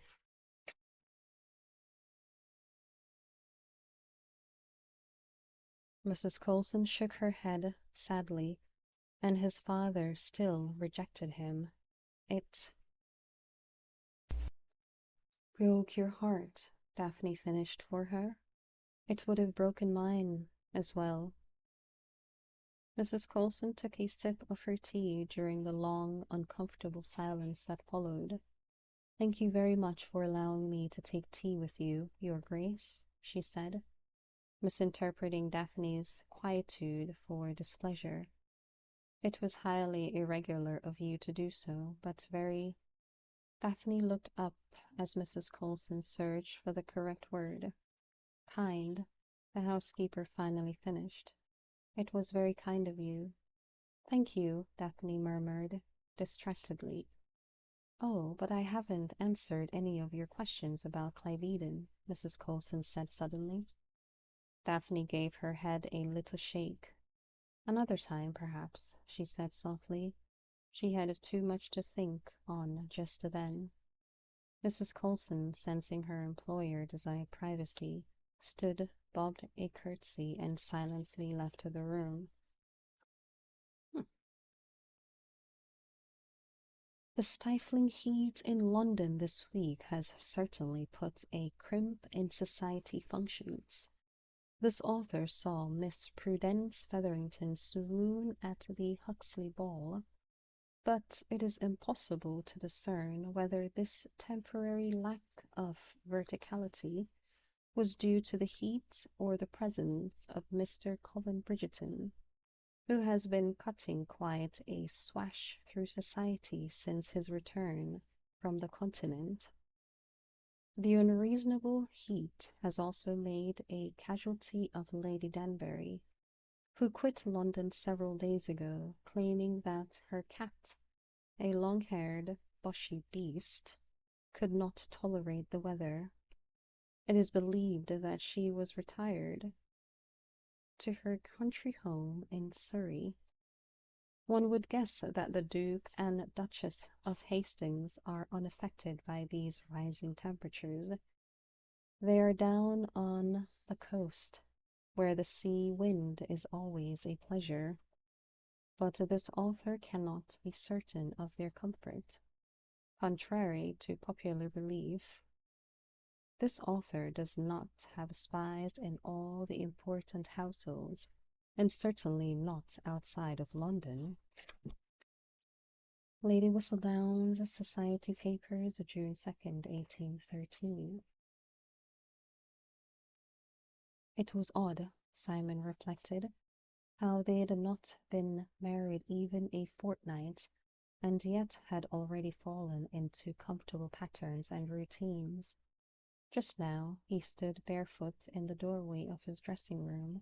Mrs. Colson shook her head sadly, and his father still rejected him. It broke your heart, Daphne finished for her. It would have broken mine as well. Mrs. Colson took a sip of her tea during the long, uncomfortable silence that followed. Thank you very much for allowing me to take tea with you, Your Grace, she said, misinterpreting Daphne's quietude for displeasure. It was highly irregular of you to do so, but very— Daphne looked up as Mrs. Colson searched for the correct word. Kind, the housekeeper finally finished. It was very kind of you. Thank you, Daphne murmured distractedly. Oh, but I haven't answered any of your questions about Clive Eden, Mrs. Colson said suddenly. Daphne gave her head a little shake. Another time, perhaps, she said softly. She had too much to think on just then. Mrs. Colson, sensing her employer desired privacy, stood, bobbed a curtsy, and silently left the room. The stifling heat in London this week has certainly put a crimp in society functions. This author saw Miss Prudence Featherington swoon at the Huxley ball. But it is impossible to discern whether this temporary lack of verticality was due to the heat or the presence of Mr. Colin Bridgerton, who has been cutting quite a swash through society since his return from the Continent. The unreasonable heat has also made a casualty of Lady Danbury, who quit London several days ago, claiming that her cat, a long-haired, bushy beast, could not tolerate the weather. It is believed that she was retired to her country home in Surrey. One would guess that the Duke and Duchess of Hastings are unaffected by these rising temperatures. They are down on the coast, where the sea wind is always a pleasure, but this author cannot be certain of their comfort, contrary to popular belief. This author does not have spies in all the important households, and certainly not outside of London. Lady Whistledown's Society Papers, June 2nd, 1813. It was odd, Simon reflected, how they'd not been married even a fortnight, and yet had already fallen into comfortable patterns and routines. Just now he stood barefoot in the doorway of his dressing-room,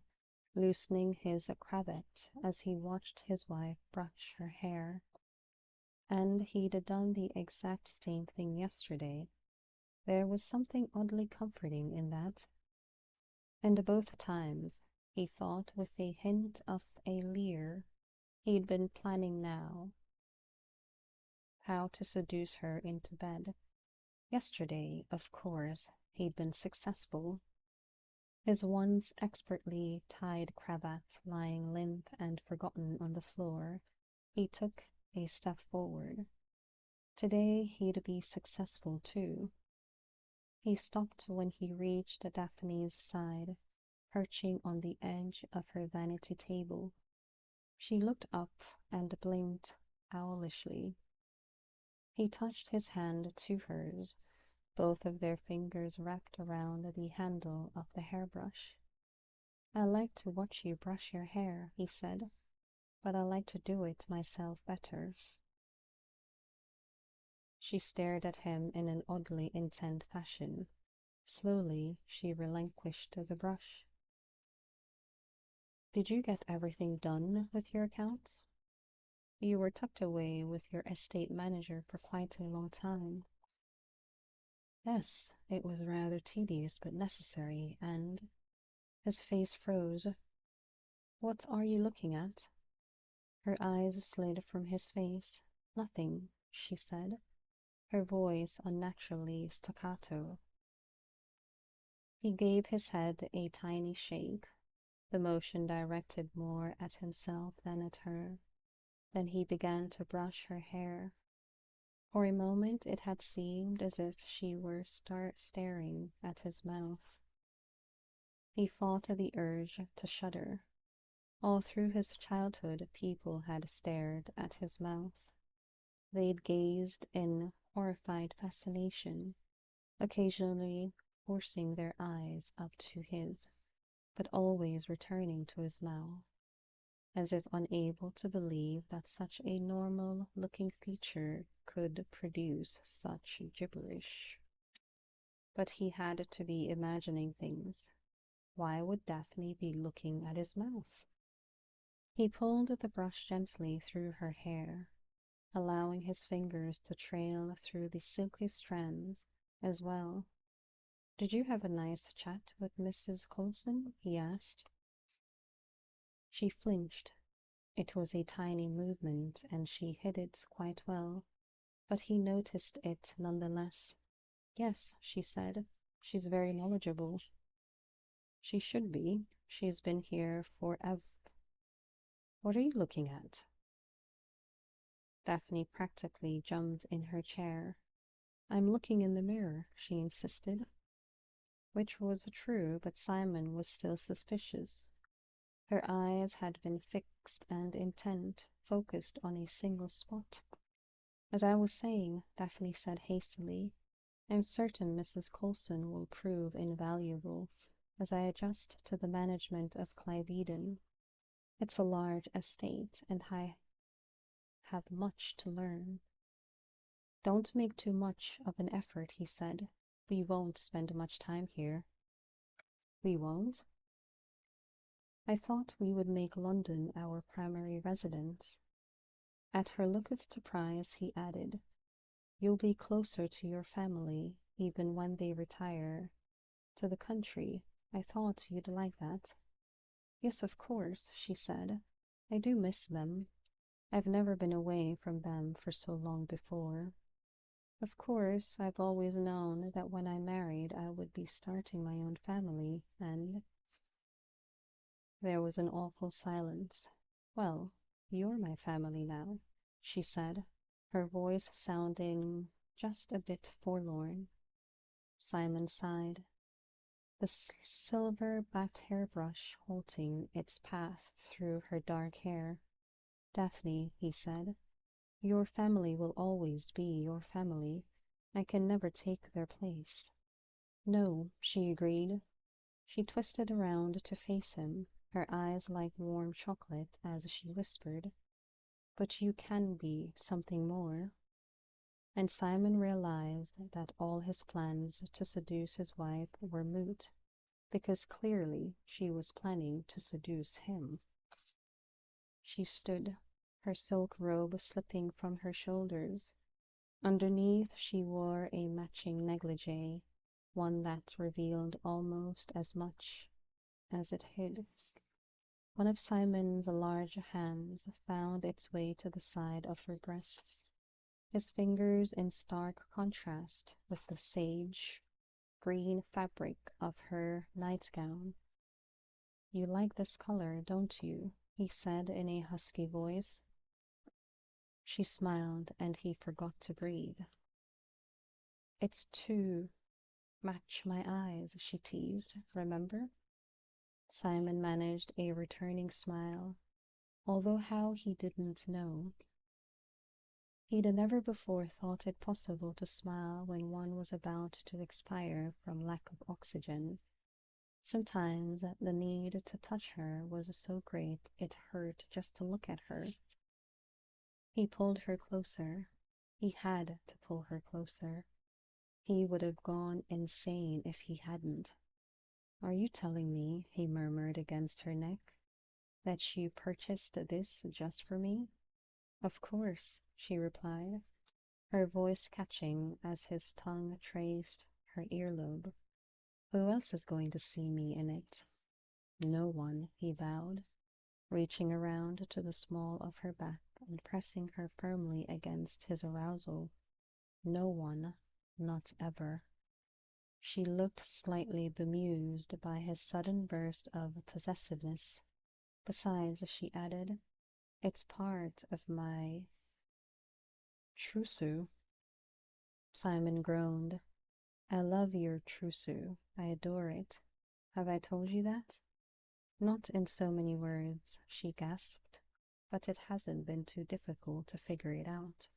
loosening his cravat as he watched his wife brush her hair. And he'd done the exact same thing yesterday. There was something oddly comforting in that. And both times, he thought with a hint of a leer, he'd been planning now how to seduce her into bed. Yesterday, of course, he'd been successful. His once expertly tied cravat lying limp and forgotten on the floor, he took a step forward. Today he'd be successful too. He stopped when he reached Daphne's side, perching on the edge of her vanity table. She looked up and blinked owlishly. He touched his hand to hers, both of their fingers wrapped around the handle of the hairbrush. "I like to watch you brush your hair," he said, "but I like to do it myself better." She stared at him in an oddly intent fashion. Slowly she relinquished the brush. "Did you get everything done with your accounts? You were tucked away with your estate manager for quite a long time." "Yes, it was rather tedious but necessary, and—" His face froze. "What are you looking at?" Her eyes slid from his face. "Nothing," she said, her voice unnaturally staccato. He gave his head a tiny shake, the motion directed more at himself than at her. Then he began to brush her hair. For a moment it had seemed as if she were staring at his mouth. He fought the urge to shudder. All through his childhood people had stared at his mouth. They'd gazed in horrified fascination, occasionally forcing their eyes up to his, but always returning to his mouth, as if unable to believe that such a normal-looking feature could produce such gibberish. But he had to be imagining things. Why would Daphne be looking at his mouth? He pulled the brush gently through her hair, allowing his fingers to trail through the silky strands as well. "Did you have a nice chat with Mrs. Coulson?" he asked. She flinched. It was a tiny movement, and she hid it quite well, but he noticed it nonetheless. "Yes," she said. "She's very knowledgeable." "She should be. She's been here forever." "What are you looking at?" Daphne practically jumped in her chair. "I'm looking in the mirror," she insisted. Which was true, but Simon was still suspicious. Her eyes had been fixed and intent, focused on a single spot. As I was saying, Daphne said hastily, I'm certain Mrs. Coulson will prove invaluable as I adjust to the management of Clive Eden. It's a large estate, and I have much to learn. Don't make too much of an effort, he said. We won't spend much time here. We won't? I thought we would make London our primary residence. At her look of surprise, he added, You'll be closer to your family, even when they retire to the country. I thought you'd like that. Yes, of course, she said. I do miss them. I've never been away from them for so long before. Of course, I've always known that when I married, I would be starting my own family, and there was an awful silence. Well, you're my family now, she said, her voice sounding just a bit forlorn. Simon sighed, the silver-backed hairbrush halting its path through her dark hair. Daphne, he said, your family will always be your family. I can never take their place. No, she agreed. She twisted around to face him, her eyes like warm chocolate as she whispered, But you can be something more. And Simon realized that all his plans to seduce his wife were moot, because clearly she was planning to seduce him. She stood, her silk robe slipping from her shoulders. Underneath she wore a matching negligee, one that revealed almost as much as it hid. One of Simon's large hands found its way to the side of her breasts, his fingers in stark contrast with the sage green fabric of her nightgown. You like this color, don't you? He said in a husky voice. She smiled, and he forgot to breathe. It's to match my eyes, she teased, remember? Simon managed a returning smile, although how he didn't know. He'd never before thought it possible to smile when one was about to expire from lack of oxygen. Sometimes the need to touch her was so great it hurt just to look at her. He pulled her closer. He had to pull her closer. He would have gone insane if he hadn't. Are you telling me, he murmured against her neck, that you purchased this just for me? Of course, she replied, her voice catching as his tongue traced her earlobe. Who else is going to see me in it? No one, he vowed, reaching around to the small of her back and pressing her firmly against his arousal. No one, not ever. She looked slightly bemused by his sudden burst of possessiveness. Besides, she added, it's part of my trousseau. Simon groaned. I love your trousseau. I adore it. Have I told you that? Not in so many words, she gasped, but it hasn't been too difficult to figure it out.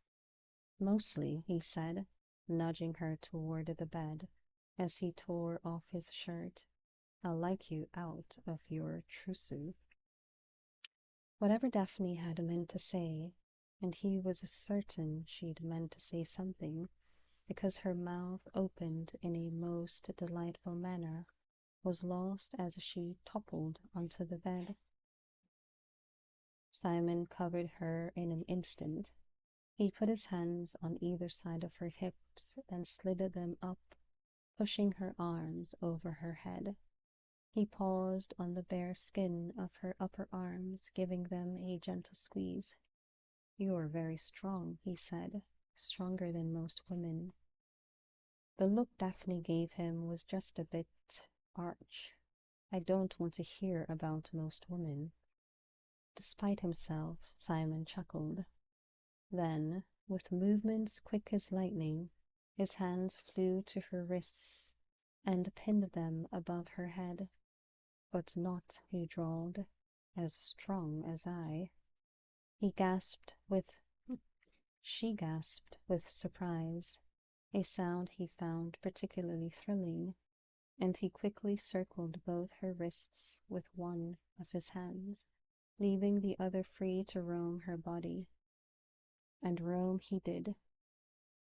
Mostly, he said, nudging her toward the bed as he tore off his shirt. I'll like you out of your trousseau. Whatever Daphne had meant to say, and he was certain she'd meant to say something, because her mouth opened in a most delightful manner, was lost as she toppled onto the bed. Simon covered her in an instant. He put his hands on either side of her hips, then slid them up, pushing her arms over her head. He paused on the bare skin of her upper arms, giving them a gentle squeeze. You're very strong, he said, stronger than most women. The look Daphne gave him was just a bit arch. I don't want to hear about most women. Despite himself, Simon chuckled. Then, with movements quick as lightning, his hands flew to her wrists and pinned them above her head. But not, he drawled, as strong as I. He gasped with She gasped with surprise, a sound he found particularly thrilling, and he quickly circled both her wrists with one of his hands, leaving the other free to roam her body. And roam he did.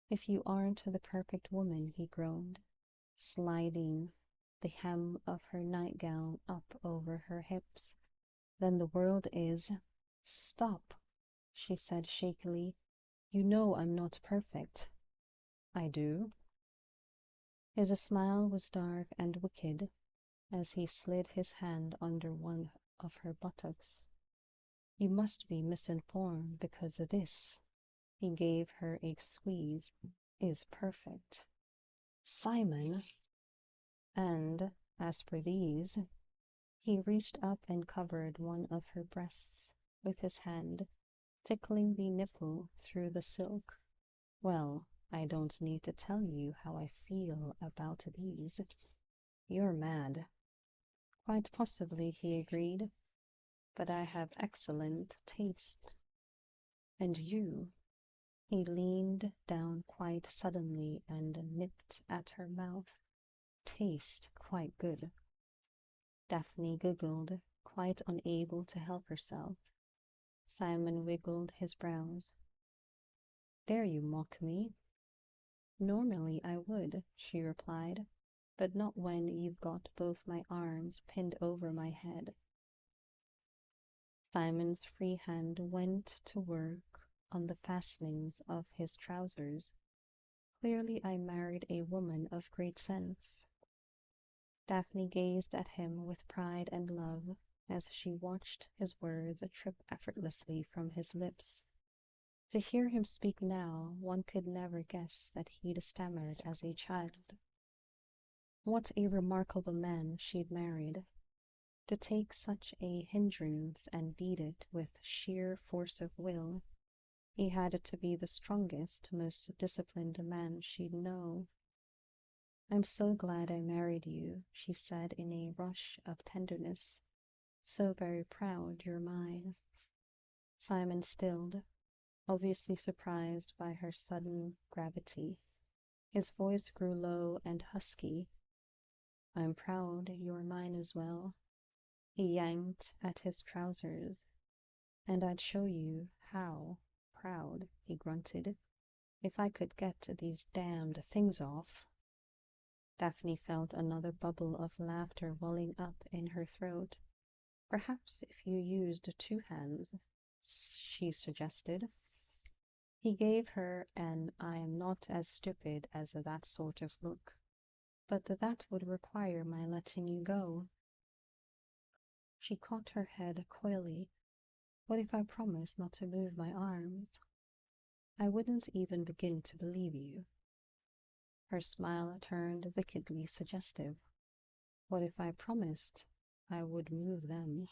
If you aren't the perfect woman, he groaned, sliding the hem of her nightgown up over her hips, then the world is. Stop, she said shakily. You know I'm not perfect. I do. His smile was dark and wicked as he slid his hand under one of her buttocks. You must be misinformed because this, he gave her a squeeze, is perfect. Simon! And as for these, he reached up and covered one of her breasts with his hand, tickling the nipple through the silk. Well, I don't need to tell you how I feel about these. You're mad. Quite possibly, he agreed, but I have excellent taste. And you? He leaned down quite suddenly and nipped at her mouth. Taste quite good. Daphne giggled, quite unable to help herself. Simon wiggled his brows. Dare you mock me? Normally I would, she replied, but not when you've got both my arms pinned over my head. Simon's free hand went to work on the fastenings of his trousers. Clearly I married a woman of great sense. Daphne gazed at him with pride and love as she watched his words trip effortlessly from his lips. To hear him speak now, one could never guess that he'd stammered as a child. What a remarkable man she'd married. To take such a hindrance and beat it with sheer force of will. He had to be the strongest, most disciplined man she'd known. I'm so glad I married you, she said in a rush of tenderness. So very proud you're mine. Simon stilled, obviously surprised by her sudden gravity. His voice grew low and husky. I'm proud you're mine as well. He yanked at his trousers. And I'd show you how proud, he grunted, if I could get these damned things off. Daphne felt another bubble of laughter welling up in her throat. Perhaps if you used two hands, she suggested. He gave her an I am not as stupid as that sort of look, but that would require my letting you go. She caught her head coyly. What if I promised not to move my arms? I wouldn't even begin to believe you. Her smile turned wickedly suggestive. What if I promised I would move them?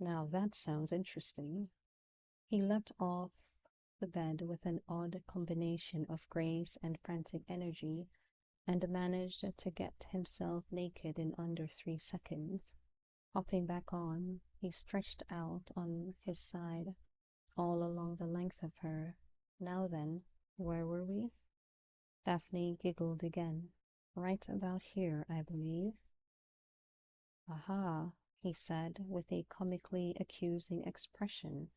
Now that sounds interesting. He leapt off the bed with an odd combination of grace and frantic energy, and managed to get himself naked in under 3 seconds. Hopping back on, he stretched out on his side, all along the length of her. Now then, where were we? Daphne giggled again. Right about here, I believe. Aha, he said with a comically accusing expression.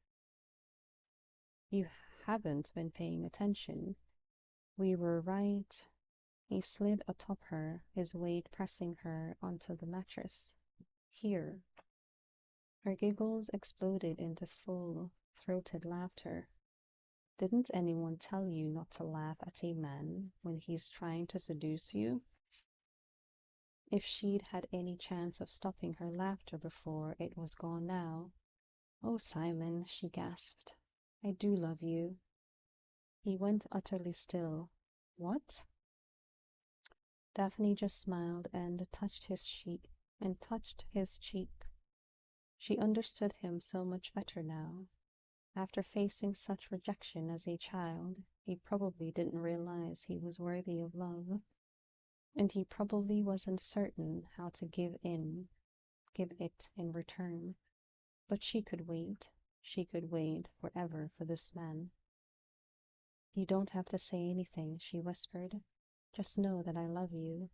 You haven't been paying attention. We were right. He slid atop her, his weight pressing her onto the mattress. Here. Her giggles exploded into full-throated laughter. Didn't anyone tell you not to laugh at a man when he's trying to seduce you? If she'd had any chance of stopping her laughter before, it was gone now. Oh, Simon, she gasped. I do love you. He went utterly still. What? Daphne just smiled and touched his cheek. She understood him so much better now. After facing such rejection as a child, he probably didn't realize he was worthy of love, and he probably wasn't certain how to give it in return. But she could wait forever for this man. You don't have to say anything, she whispered. Just know that I love you.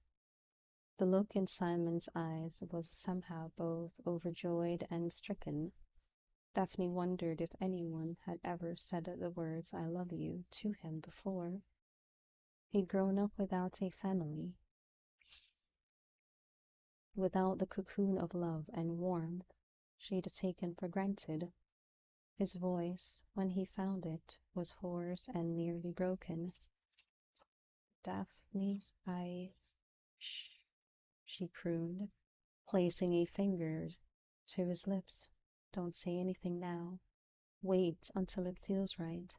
The look in Simon's eyes was somehow both overjoyed and stricken. Daphne wondered if anyone had ever said the words I love you to him before. He'd grown up without a family, without the cocoon of love and warmth she'd taken for granted. His voice, when he found it, was hoarse and nearly broken. Daphne, Shh, she crooned, placing a finger to his lips. Don't say anything now. Wait until it feels right.